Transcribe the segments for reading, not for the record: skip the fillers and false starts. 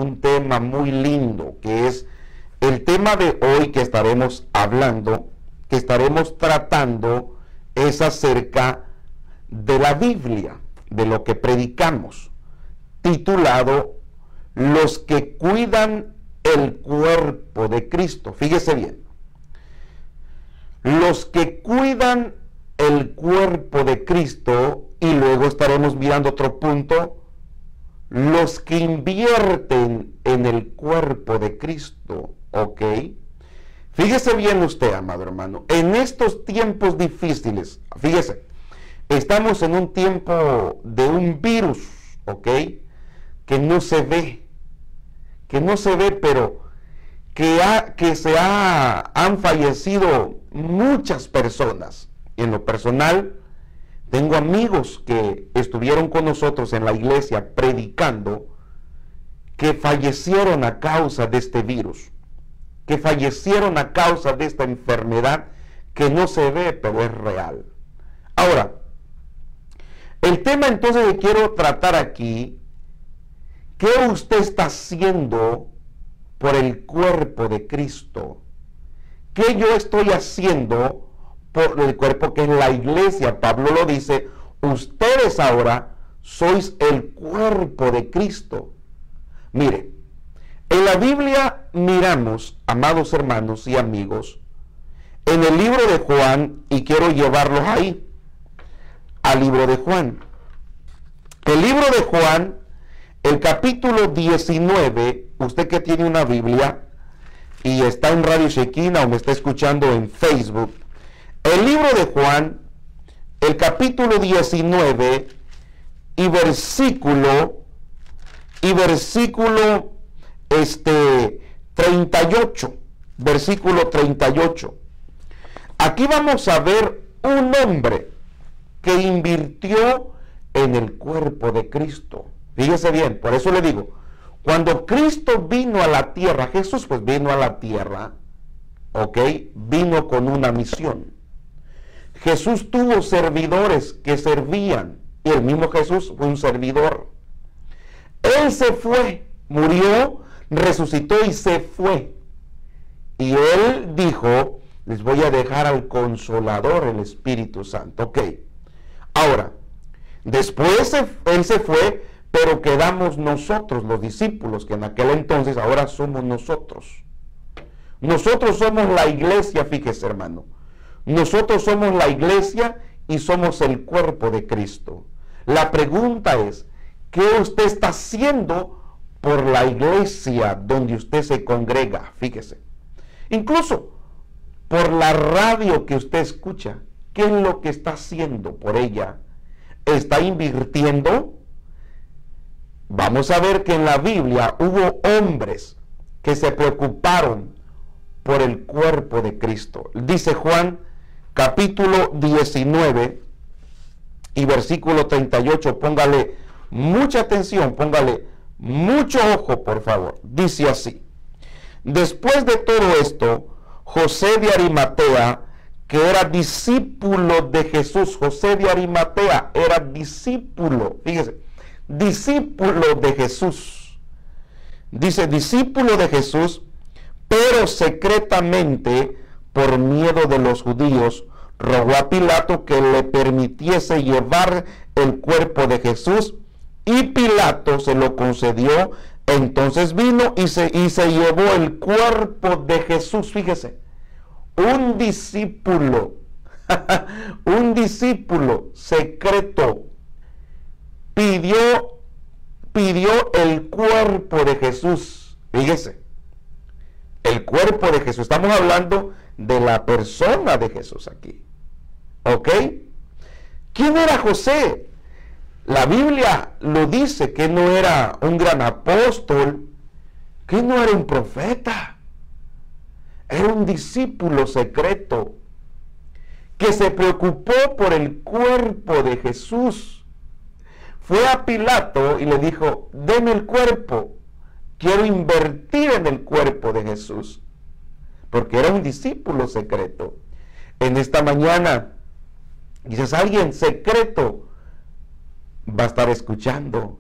un tema muy lindo, que es el tema de hoy que estaremos hablando, que estaremos tratando, es acerca de la Biblia, de lo que predicamos, titulado Los que cuidan el cuerpo de Cristo. Fíjese bien, los que cuidan el cuerpo de Cristo, y luego estaremos mirando otro punto, los que invierten en el cuerpo de Cristo, ¿ok? Fíjese bien usted, amado hermano, en estos tiempos difíciles, fíjese, estamos en un tiempo de un virus, ¿ok? Que no se ve, pero han fallecido muchas personas. En lo personal, tengo amigos que estuvieron con nosotros en la iglesia predicando, que fallecieron a causa de este virus, que fallecieron a causa de esta enfermedad que no se ve, pero es real. Ahora, el tema entonces que quiero tratar aquí, ¿qué usted está haciendo por el cuerpo de Cristo? ¿Qué yo estoy haciendo por el cuerpo, que es la iglesia? Pablo lo dice, ustedes ahora sois el cuerpo de Cristo. Mire, en la Biblia miramos, amados hermanos y amigos, en el libro de Juan, y quiero llevarlos ahí, al libro de Juan. El libro de Juan, el capítulo 19, usted que tiene una Biblia y está en Radio Shekinah o me está escuchando en Facebook, el libro de Juan, el capítulo 19 y versículo 38, versículo 38. Aquí vamos a ver un hombre que invirtió en el cuerpo de Cristo. Fíjese bien, por eso le digo, cuando Cristo vino a la tierra, Jesús pues vino a la tierra, ¿ok? Vino con una misión. Jesús tuvo servidores que servían, y el mismo Jesús fue un servidor. Él se fue, murió, resucitó y se fue. Y Él dijo, les voy a dejar al Consolador, el Espíritu Santo. Ok. Ahora, después Él se fue, pero quedamos nosotros, los discípulos, que en aquel entonces ahora somos nosotros. Nosotros somos la iglesia, fíjese hermano. Nosotros somos la iglesia y somos el cuerpo de Cristo. La pregunta es, ¿qué usted está haciendo por la iglesia donde usted se congrega? Fíjese. Incluso por la radio que usted escucha, ¿qué es lo que está haciendo por ella? ¿Está invirtiendo? Vamos a ver que en la Biblia hubo hombres que se preocuparon por el cuerpo de Cristo. Dice Juan capítulo 19 y versículo 38, póngale mucha atención, póngale mucho ojo, por favor. Dice así: después de todo esto, José de Arimatea, que era discípulo de Jesús, José de Arimatea era discípulo, fíjese, discípulo de Jesús. Dice discípulo de Jesús, pero secretamente, por miedo de los judíos, rogó a Pilato que le permitiese llevar el cuerpo de Jesús, y Pilato se lo concedió. Entonces vino y se llevó el cuerpo de Jesús. Fíjese, un discípulo, un discípulo secreto pidió el cuerpo de Jesús. Fíjese, el cuerpo de Jesús. Estamos hablando de la persona de Jesús aquí. ¿Ok? ¿Quién era José? La Biblia lo dice, que no era un gran apóstol, que no era un profeta. Era un discípulo secreto que se preocupó por el cuerpo de Jesús. Fue a Pilato y le dijo, deme el cuerpo, quiero invertir en el cuerpo de Jesús, porque era un discípulo secreto. En esta mañana, quizás alguien secreto va a estar escuchando,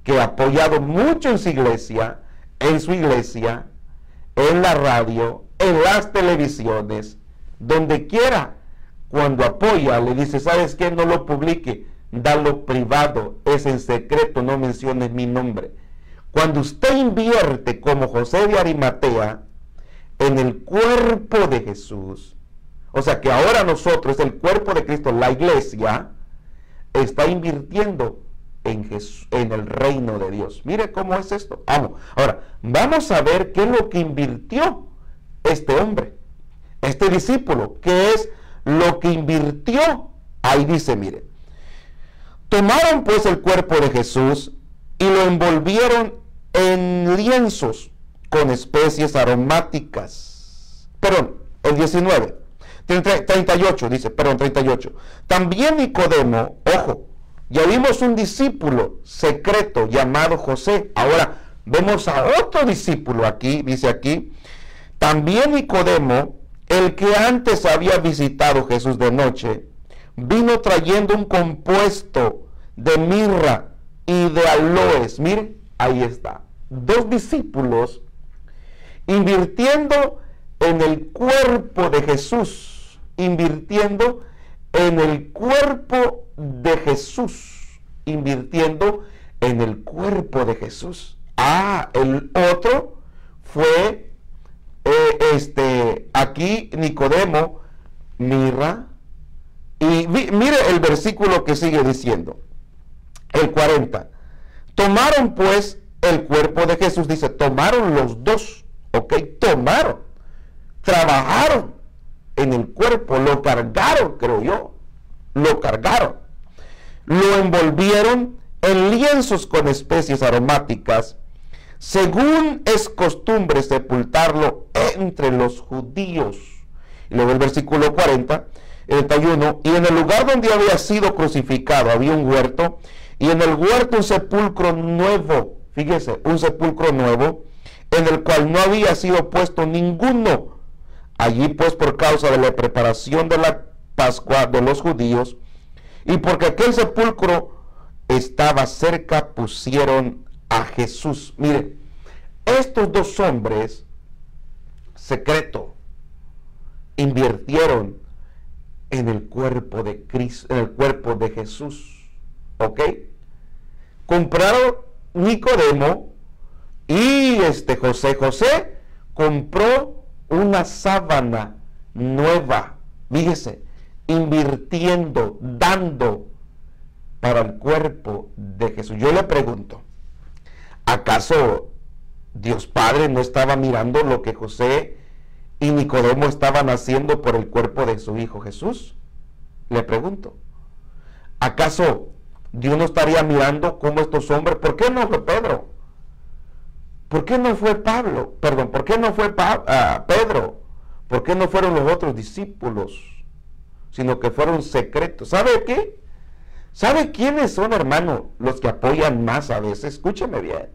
que ha apoyado mucho en su iglesia, en su iglesia, en la radio, en las televisiones, donde quiera. Cuando apoya, le dice, ¿sabes qué? No lo publique, dalo privado, es en secreto, no menciones mi nombre. Cuando usted invierte como José de Arimatea en el cuerpo de Jesús, o sea que ahora nosotros, el cuerpo de Cristo, la iglesia, está invirtiendo en Jesús, en el reino de Dios. Mire cómo es esto. Vamos. Ahora, vamos a ver qué es lo que invirtió este hombre, este discípulo, qué es lo que invirtió. Ahí dice, mire, tomaron pues el cuerpo de Jesús y lo envolvieron en lienzos con especies aromáticas. Perdón, el 19, 38 dice, perdón, 38. También Nicodemo, ojo, ya vimos un discípulo secreto llamado José. Ahora vemos a otro discípulo aquí, dice aquí, también Nicodemo, el que antes había visitado a Jesús de noche, vino trayendo un compuesto de mirra y de aloes. Mire, ahí está. Dos discípulos invirtiendo en el cuerpo de Jesús, invirtiendo en el cuerpo de Jesús, invirtiendo en el cuerpo de Jesús. El otro fue aquí Nicodemo, mirra, y mire el versículo que sigue diciendo, el 40. Tomaron pues el cuerpo de Jesús, dice, tomaron los dos, ok, tomaron, trabajaron en el cuerpo, lo cargaron, creo yo, lo cargaron, lo envolvieron en lienzos con especies aromáticas, según es costumbre sepultarlo entre los judíos. Y luego el versículo 40, el 31, y en el lugar donde había sido crucificado había un huerto, y en el huerto un sepulcro nuevo, fíjese, un sepulcro nuevo, en el cual no había sido puesto ninguno. Allí pues por causa de la preparación de la Pascua de los judíos, y porque aquel sepulcro estaba cerca, pusieron a Jesús. Mire, estos dos hombres secreto invirtieron en el cuerpo de Cristo, en el cuerpo de Jesús, ¿ok? Compraron Nicodemo y José compró una sábana nueva, fíjese, invirtiendo, dando para el cuerpo de Jesús. Yo le pregunto, ¿acaso Dios Padre no estaba mirando lo que José y Nicodemo estaban haciendo por el cuerpo de su Hijo Jesús? Le pregunto, ¿acaso Dios no estaría mirando cómo estos hombres, ¿por qué no fue Pedro? ¿Por qué no fue Pablo? Perdón, ¿por qué no fue Pedro? ¿Por qué no fueron los otros discípulos? Sino que fueron secretos. ¿Sabe qué? ¿Sabe quiénes son, hermano, los que apoyan más a veces? Escúcheme bien.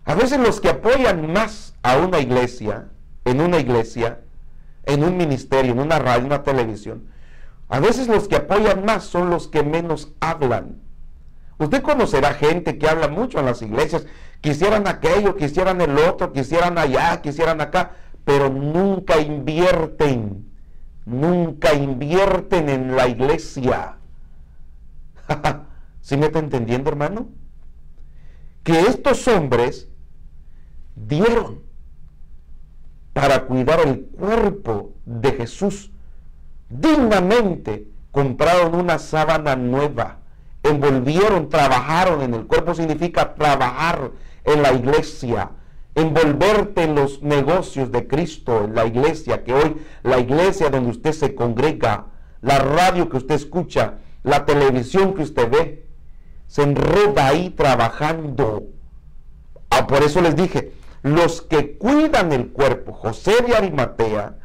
A veces los que apoyan más a una iglesia, en un ministerio, en una radio, en una televisión, a veces los que apoyan más son los que menos hablan. Usted conocerá gente que habla mucho en las iglesias, quisieran aquello, quisieran el otro, quisieran allá, quisieran acá, pero nunca invierten en la iglesia. ¿Sí me está entendiendo, hermano? Que estos hombres dieron para cuidar el cuerpo de Jesús dignamente, compraron una sábana nueva, envolvieron, trabajaron en el cuerpo, significa trabajar en la iglesia, envolverte en los negocios de Cristo, en la iglesia, que hoy la iglesia donde usted se congrega, la radio que usted escucha, la televisión que usted ve, se enreda ahí trabajando. Por eso les dije, los que cuidan el cuerpo, José de Arimatea,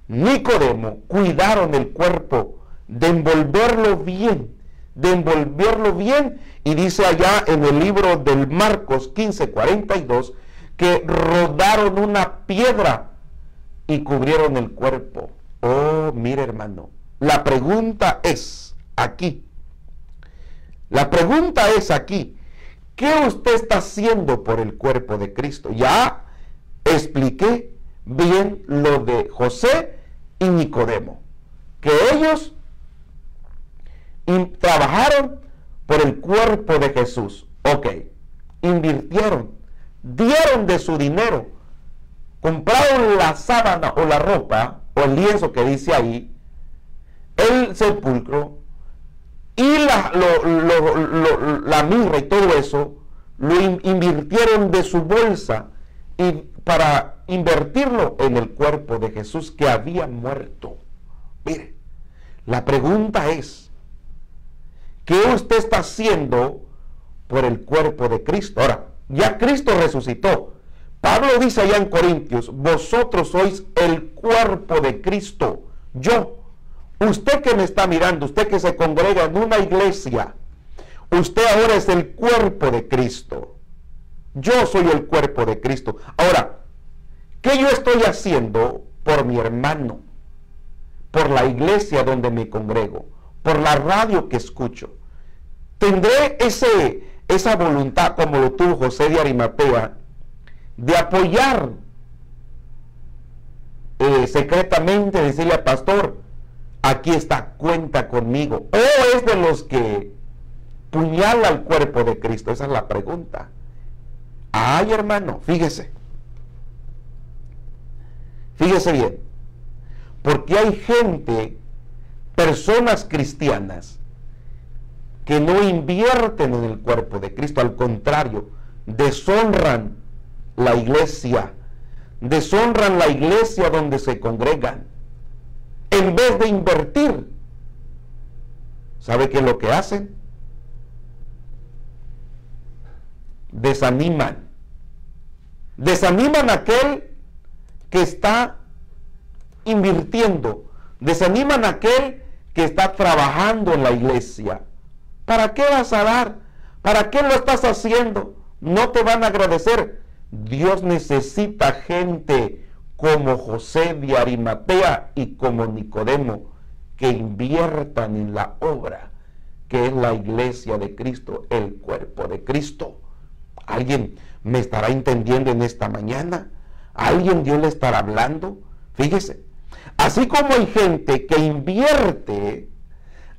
Nicodemo, cuidaron el cuerpo, de envolverlo bien, y dice allá en el libro del Marcos 15:42, que rodaron una piedra y cubrieron el cuerpo. Oh, mire, hermano, la pregunta es aquí, ¿qué usted está haciendo por el cuerpo de Cristo? Ya expliqué bien lo de José y Nicodemo, que ellos trabajaron por el cuerpo de Jesús. Ok, invirtieron, dieron de su dinero, compraron la sábana o la ropa o el lienzo que dice ahí, el sepulcro y la mirra y todo eso, lo invirtieron de su bolsa y para invertirlo en el cuerpo de Jesús que había muerto. Mire, la pregunta es, ¿qué usted está haciendo por el cuerpo de Cristo? Ahora, ya Cristo resucitó. Pablo dice allá en Corintios, vosotros sois el cuerpo de Cristo. Yo, usted que me está mirando, usted que se congrega en una iglesia, usted ahora es el cuerpo de Cristo. Yo soy el cuerpo de Cristo. Ahora, ¿qué yo estoy haciendo por mi hermano? Por la iglesia donde me congrego, por la radio que escucho. ¿Tendré esa voluntad como lo tuvo José de Arimatea de apoyar secretamente, decirle al pastor, aquí está, cuenta conmigo? ¿O es de los que puñala al cuerpo de Cristo? Esa es la pregunta. Ay, hermano, fíjese bien, porque hay gente, personas cristianas, que no invierten en el cuerpo de Cristo, al contrario, deshonran la iglesia donde se congregan, en vez de invertir. ¿Sabe qué es lo que hacen? Desaniman a aquel que está invirtiendo, desaniman a aquel que está trabajando en la iglesia. ¿Para qué vas a dar? ¿Para qué lo estás haciendo? No te van a agradecer. Dios necesita gente como José de Arimatea y como Nicodemo, que inviertan en la obra que es la iglesia de Cristo, el cuerpo de Cristo. ¿Alguien me estará entendiendo en esta mañana? ¿Alguien Dios le estará hablando? Fíjese, así como hay gente que invierte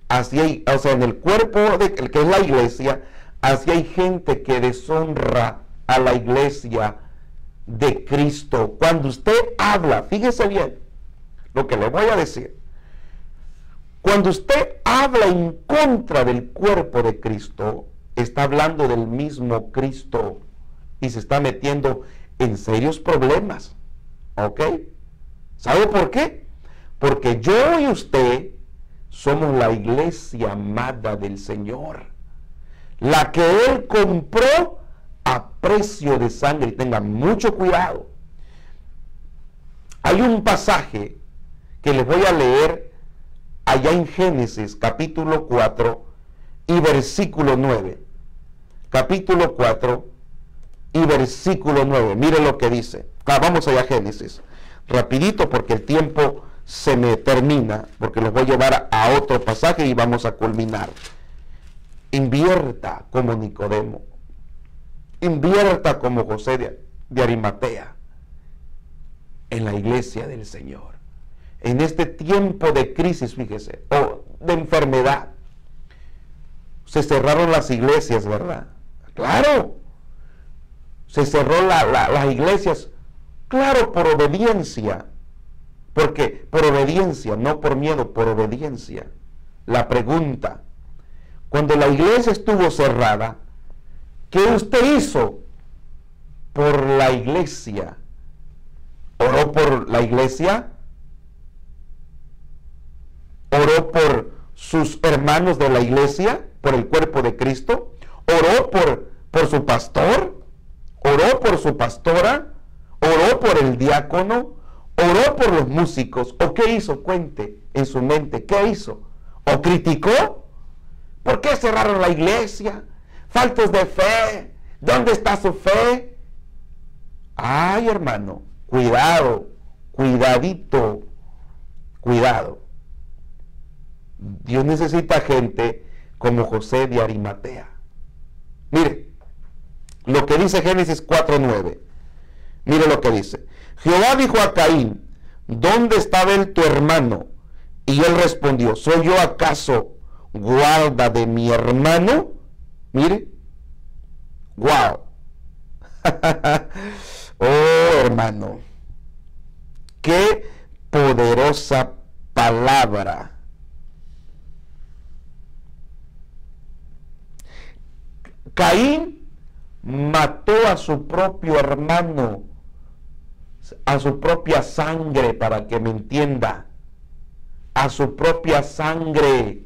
en el cuerpo que es la iglesia, así hay gente que deshonra a la iglesia de Cristo. Cuando usted habla, fíjese bien lo que le voy a decir. Cuando usted habla en contra del cuerpo de Cristo, está hablando del mismo Cristo y se está metiendo en serios problemas. ¿Ok? ¿Sabe por qué? Porque yo y usted somos la iglesia amada del Señor, la que Él compró a precio de sangre. Y tenga mucho cuidado. Hay un pasaje que les voy a leer allá en Génesis capítulo 4 y versículo 9. Capítulo 4 y versículo 9. Mire lo que dice. Vamos allá a Génesis. Rapidito porque el tiempo se me termina, porque los voy a llevar a otro pasaje y vamos a culminar. Invierta como Nicodemo. Invierta como José de Arimatea en la iglesia del Señor. En este tiempo de crisis, fíjese, o de enfermedad, se cerraron las iglesias, ¿verdad? Claro, se cerró las iglesias, claro, por obediencia. Porque por obediencia, no por miedo, por obediencia. La pregunta, cuando la iglesia estuvo cerrada, ¿qué usted hizo por la iglesia? ¿Oró por la iglesia? ¿Oró por sus hermanos de la iglesia? ¿Por el cuerpo de Cristo? ¿Oró por su pastor? ¿Oró por su pastora? ¿Oró por el diácono? ¿Oró por los músicos? ¿O qué hizo? Cuente en su mente. ¿Qué hizo? ¿O criticó? ¿Por qué cerraron la iglesia? Faltos de fe. ¿Dónde está su fe? Ay, hermano, cuidado, cuidadito, cuidado. Dios necesita gente como José de Arimatea. Mire, lo que dice Génesis 4:9. Mire lo que dice. Jehová dijo a Caín, ¿dónde está Abel tu hermano? Y él respondió, ¿soy yo acaso guarda de mi hermano? Mire. Wow. Oh, hermano. Qué poderosa palabra. Caín mató a su propio hermano, a su propia sangre, para que me entienda, a su propia sangre.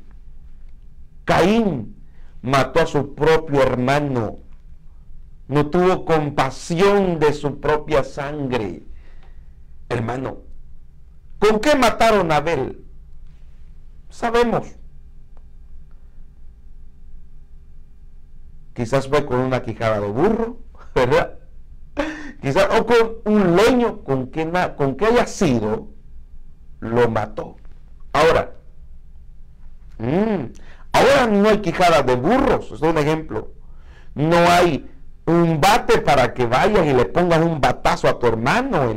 Caín mató a su propio hermano, no tuvo compasión de su propia sangre. Hermano, ¿con qué mataron a Abel? Sabemos. Quizás fue con una quijada de burro, ¿verdad? Quizás, o con un leño, con que haya sido, lo mató. Ahora, ahora no hay quijada de burros, es un ejemplo. No hay un bate para que vayas y le pongas un batazo a tu hermano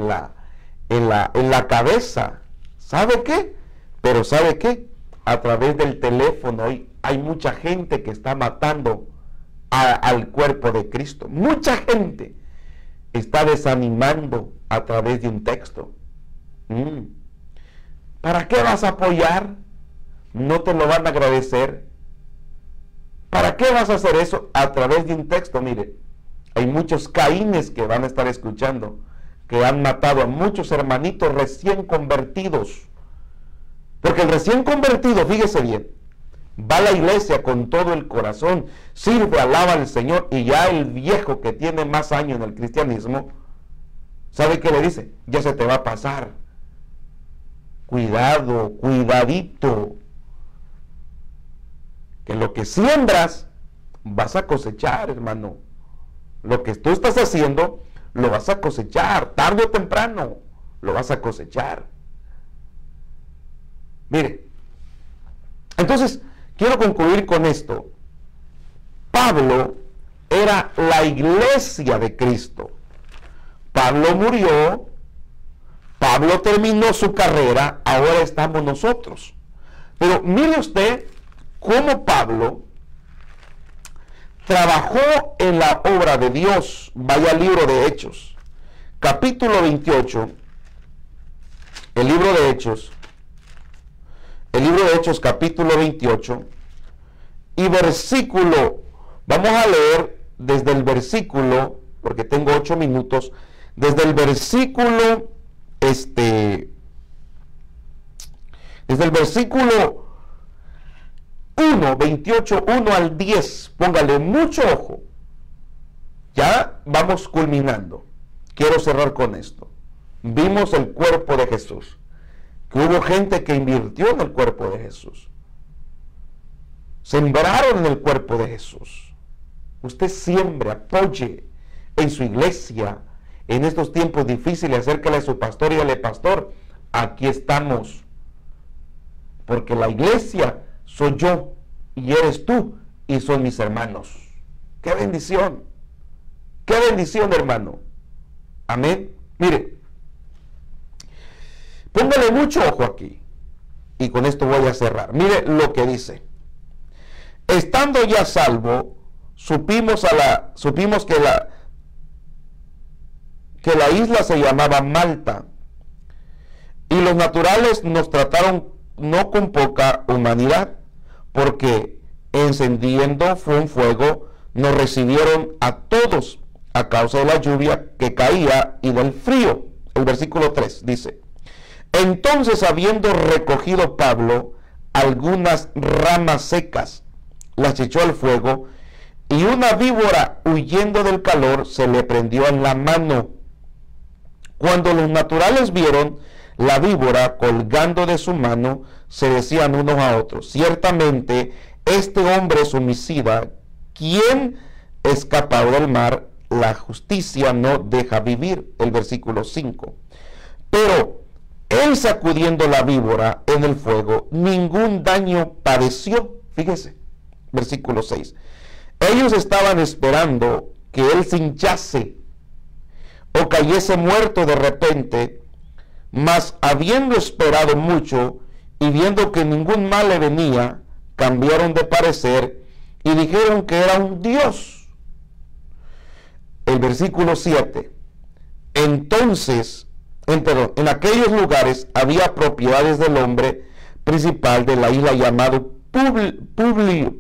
en la cabeza. ¿Sabe qué? Pero ¿sabe qué? A través del teléfono hoy hay mucha gente que está matando al cuerpo de Cristo. Mucha gente está desanimando a través de un texto. ¿Para qué vas a apoyar? No te lo van a agradecer. ¿Para qué vas a hacer eso a través de un texto? Mire, hay muchos Caínes que van a estar escuchando, que han matado a muchos hermanitos recién convertidos. Porque el recién convertido, fíjese bien, va a la iglesia con todo el corazón, sirve, alaba al Señor, y ya el viejo que tiene más años en el cristianismo, ¿sabe qué le dice? Ya se te va a pasar. Cuidado, cuidadito, que lo que siembras vas a cosechar, hermano. Lo que tú estás haciendo lo vas a cosechar, tarde o temprano lo vas a cosechar. Mire, entonces quiero concluir con esto. Pablo era la iglesia de Cristo. Pablo murió, Pablo terminó su carrera, ahora estamos nosotros. Pero mire usted cómo Pablo trabajó en la obra de Dios. Vaya al libro de Hechos, capítulo 28, el libro de Hechos, capítulo 28, y versículo, vamos a leer desde el versículo, porque tengo 8 minutos, desde el versículo, desde el versículo 1, 28, 1 al 10, póngale mucho ojo. Ya vamos culminando. Quiero cerrar con esto. Vimos el cuerpo de Jesús, que hubo gente que invirtió en el cuerpo de Jesús. Sembraron en el cuerpo de Jesús. Usted siembre, apoye en su iglesia, en estos tiempos difíciles, acércale a su pastor y dile, pastor, aquí estamos. Porque la iglesia soy yo y eres tú y son mis hermanos. ¡Qué bendición! ¡Qué bendición, hermano! Amén. Mire, póngale mucho ojo aquí y con esto voy a cerrar. Mire lo que dice. Estando ya salvo, supimos que la isla se llamaba Malta y los naturales nos trataron no con poca humanidad, porque encendiendo fue un fuego, nos recibieron a todos a causa de la lluvia que caía y del frío. El versículo 3 dice, entonces habiendo recogido Pablo algunas ramas secas, las echó al fuego, y una víbora huyendo del calor se le prendió en la mano. Cuando los naturales vieron la víbora colgando de su mano, se decían unos a otros, ciertamente este hombre es homicida, ¿quién escapado del mar? La justicia no deja vivir. El versículo 5. Pero él, sacudiendo la víbora en el fuego, ningún daño padeció. Fíjese, versículo 6. Ellos estaban esperando que él se hinchase o cayese muerto de repente, mas habiendo esperado mucho y viendo que ningún mal le venía, cambiaron de parecer y dijeron que era un dios. El versículo 7. Entonces, en aquellos lugares había propiedades del hombre principal de la isla llamado Publio,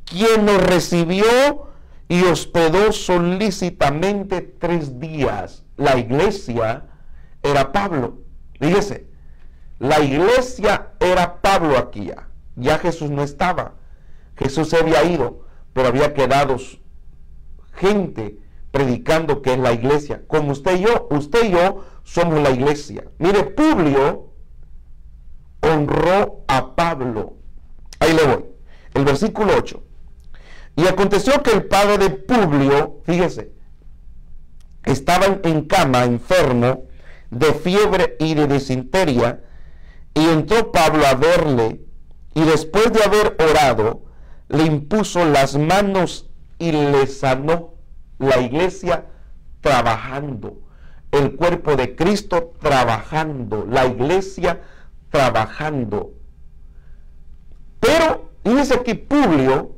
quien nos recibió y hospedó solícitamente 3 días. La iglesia era Pablo. Fíjese, la iglesia era Pablo aquí ya. Ya Jesús no estaba. Jesús se había ido, pero había quedado gente predicando que es la iglesia. Como usted y yo somos la iglesia. Mire, Publio honró a Pablo. Ahí le voy. El versículo 8. Y aconteció que el padre de Publio, fíjese, estaba en cama, enfermo, de fiebre y de disentería, y entró Pablo a verle, y después de haber orado, le impuso las manos y le sanó. La iglesia trabajando, el cuerpo de Cristo trabajando, la iglesia trabajando. Pero dice que Publio,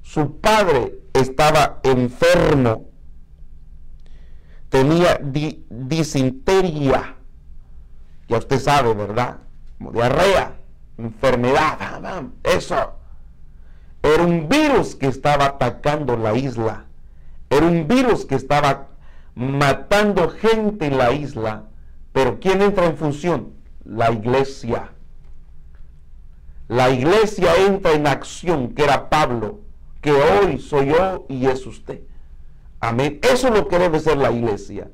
su padre estaba enfermo, tenía disentería, ya usted sabe, ¿verdad? Como diarrea, enfermedad, eso. Era un virus que estaba atacando la isla, era un virus que estaba matando gente en la isla. Pero ¿quién entra en función? La iglesia. La iglesia entra en acción, que era Pablo, que hoy soy yo y es usted. Amén. Eso es lo que debe ser la iglesia.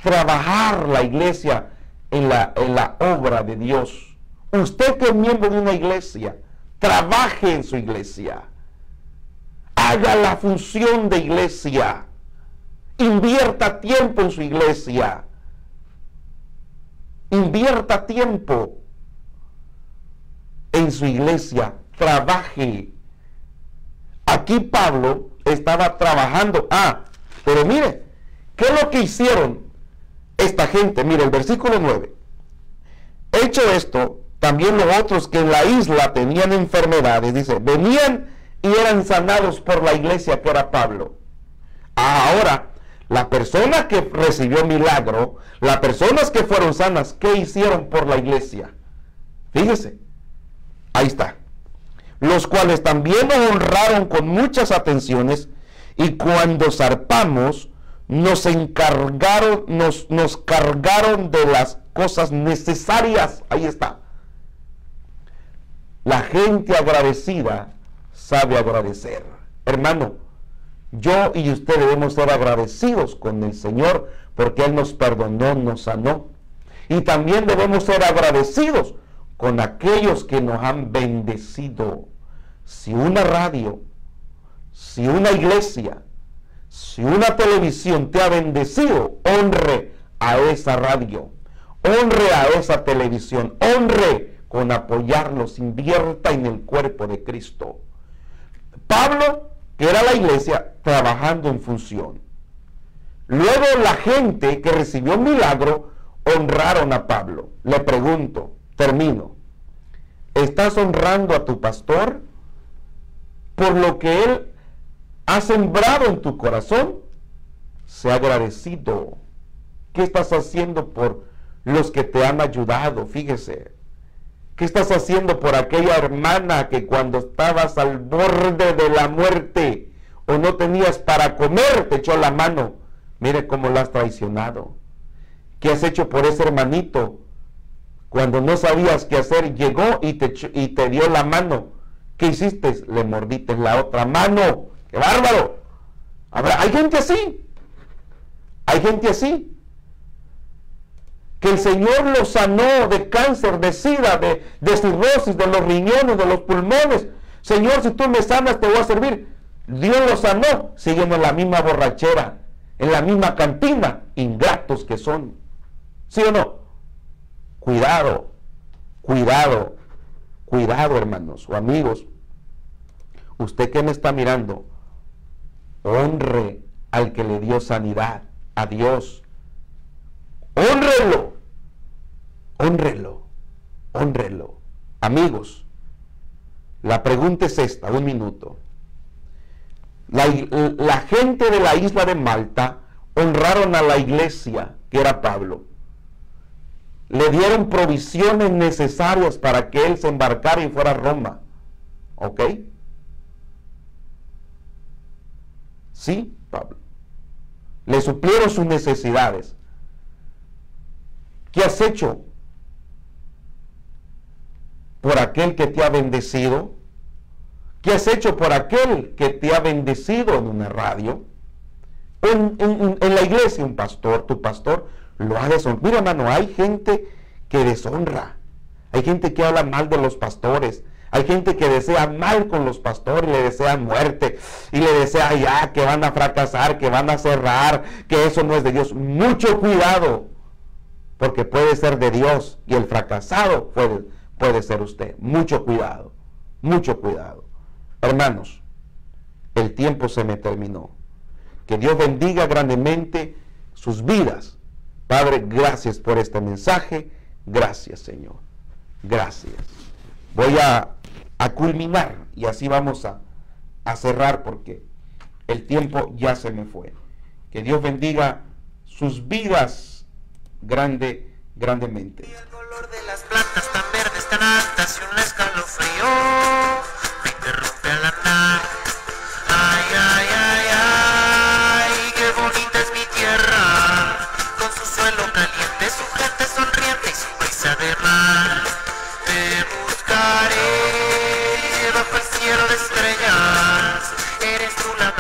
Trabajar la iglesia en la obra de Dios. Usted que es miembro de una iglesia, trabaje en su iglesia. Haga la función de iglesia. Invierta tiempo en su iglesia. Invierta tiempo en su iglesia. Trabaje. Aquí Pablo estaba trabajando. Pero mire, ¿qué es lo que hicieron esta gente? Mire, el versículo 9. Hecho esto, también los otros que en la isla tenían enfermedades, dice, venían y eran sanados por la iglesia que era Pablo. Ahora, la persona que recibió milagro, las personas que fueron sanas, ¿qué hicieron por la iglesia? Fíjese, ahí está. Los cuales también nos honraron con muchas atenciones, y cuando zarpamos, nos cargaron de las cosas necesarias. Ahí está. La gente agradecida sabe agradecer. Hermano, yo y usted debemos ser agradecidos con el Señor porque Él nos perdonó, nos sanó. Y también debemos ser agradecidos con aquellos que nos han bendecido. Si una radio, si una iglesia, si una televisión te ha bendecido, honre a esa radio, honre a esa televisión, honre con apoyarlos, invierta en el cuerpo de Cristo. Pablo, que era la iglesia, trabajando en función. Luego la gente que recibió un milagro honraron a Pablo. Le pregunto, termino, ¿estás honrando a tu pastor por lo que él ha sembrado en tu corazón? Sea agradecido. ¿Qué estás haciendo por los que te han ayudado? Fíjese. ¿Qué estás haciendo por aquella hermana que cuando estabas al borde de la muerte o no tenías para comer te echó la mano? Mire cómo la has traicionado. ¿Qué has hecho por ese hermanito? Cuando no sabías qué hacer, llegó y te dio la mano. ¿Qué hiciste? Le mordiste la otra mano. ¡Qué bárbaro! Hay gente así. Hay gente así. Que el Señor lo sanó de cáncer, de sida, de cirrosis, de los riñones, de los pulmones. Señor, si tú me sanas, te voy a servir. Dios lo sanó. Siguen en la misma borrachera, en la misma cantina. Ingratos que son. ¿Sí o no? Cuidado, cuidado, cuidado, hermanos o amigos. Usted que me está mirando, honre al que le dio sanidad, a Dios. Hónrelo, hónrelo, hónrelo. Amigos, la pregunta es esta, un minuto. La gente de la isla de Malta honraron a la iglesia, que era Pablo. Le dieron provisiones necesarias para que él se embarcara y fuera a Roma. ¿Ok? Sí, Pablo. Le suplieron sus necesidades. ¿Qué has hecho por aquel que te ha bendecido? ¿Qué has hecho por aquel que te ha bendecido en una radio? En la iglesia, un pastor, tu pastor, lo ha deshonrado. Mira, hermano, hay gente que deshonra. Hay gente que habla mal de los pastores. Hay gente que desea mal con los pastores, le desea muerte y le desea ya que van a fracasar, que van a cerrar, que eso no es de Dios. Mucho cuidado, porque puede ser de Dios y el fracasado puede ser usted. Mucho cuidado, mucho cuidado. Hermanos, el tiempo se me terminó. Que Dios bendiga grandemente sus vidas. Padre, gracias por este mensaje. Gracias, Señor. Gracias. Voy a culminar y así vamos a cerrar porque el tiempo ya se me fue. Que Dios bendiga sus vidas grandemente. El color de las plantas tan verdes, tan altas y un escalofrío me interrumpe al andar. Ay, ay, ay, ay, qué bonita es mi tierra, con su suelo caliente, su gente sonriente y su brisa de mar. Te buscaré bajo el cielo de estrellas, eres tú la